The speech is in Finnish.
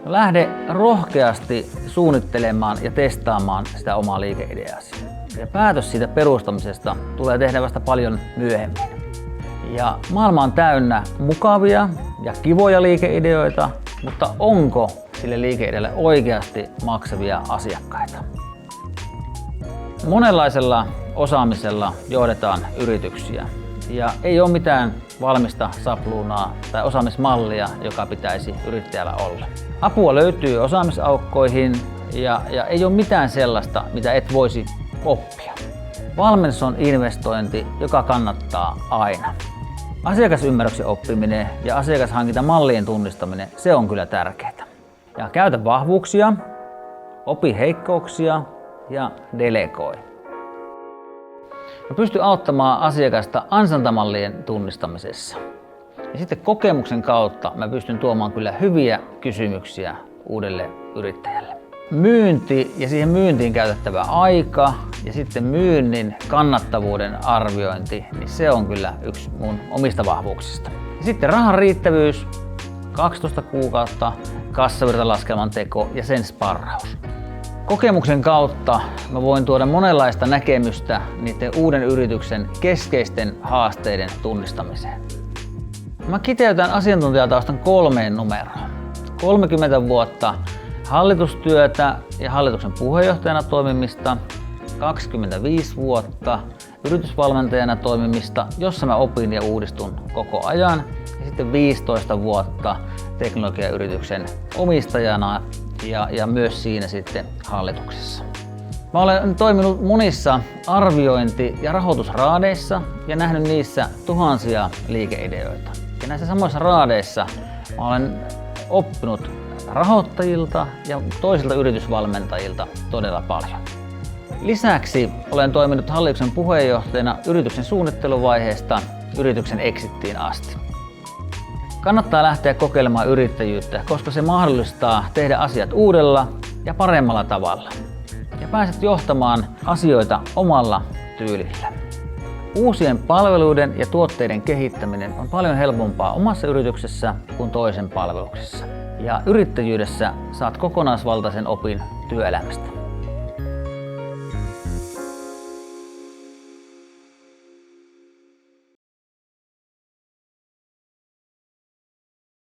Lähde rohkeasti suunnittelemaan ja testaamaan sitä omaa liikeideaasi. Ja päätös siitä perustamisesta tulee tehdä vasta paljon myöhemmin. Ja maailma on täynnä mukavia ja kivoja liikeideoita, mutta onko sille liikeidealle oikeasti maksavia asiakkaita? Monenlaisella osaamisella johdetaan yrityksiä ja ei ole mitään valmista sapluunaa tai osaamismallia, joka pitäisi yrittäjällä olla. Apua löytyy osaamisaukkoihin ja ei ole mitään sellaista, mitä et voisi oppia. Valmennus on investointi, joka kannattaa aina. Asiakasymmärryksen oppiminen ja asiakashankintamallien tunnistaminen, se on kyllä tärkeää. Ja käytä vahvuuksia, opi heikkouksia ja delegoi. Mä pystyn auttamaan asiakasta ansaintamallien tunnistamisessa. Ja sitten kokemuksen kautta mä pystyn tuomaan kyllä hyviä kysymyksiä uudelle yrittäjälle. Myynti ja siihen myyntiin käytettävä aika ja sitten myynnin kannattavuuden arviointi, niin se on kyllä yksi mun omista vahvuuksista. Ja sitten rahan riittävyys, 12 kuukautta, kassavirtalaskelman teko ja sen sparraus. Kokemuksen kautta mä voin tuoda monenlaista näkemystä niiden uuden yrityksen keskeisten haasteiden tunnistamiseen. Mä kiteytän asiantuntijataustan 3 numeroon. 30 vuotta hallitustyötä ja hallituksen puheenjohtajana toimimista, 25 vuotta yritysvalmentajana toimimista, jossa mä opin ja uudistun koko ajan, ja sitten 15 vuotta teknologiayrityksen omistajana ja myös siinä sitten hallituksessa. Mä olen toiminut monissa arviointi- ja rahoitusraadeissa ja nähnyt niissä tuhansia liikeideoita. Ja näissä samoissa raadeissa mä olen oppinut rahoittajilta ja toisilta yritysvalmentajilta todella paljon. Lisäksi olen toiminut hallituksen puheenjohtajana yrityksen suunnitteluvaiheesta yrityksen exittiin asti. Kannattaa lähteä kokeilemaan yrittäjyyttä, koska se mahdollistaa tehdä asiat uudella ja paremmalla tavalla. Ja pääset johtamaan asioita omalla tyylillä. Uusien palveluiden ja tuotteiden kehittäminen on paljon helpompaa omassa yrityksessä kuin toisen palveluksessa. Ja yrittäjyydessä saat kokonaisvaltaisen opin työelämästä.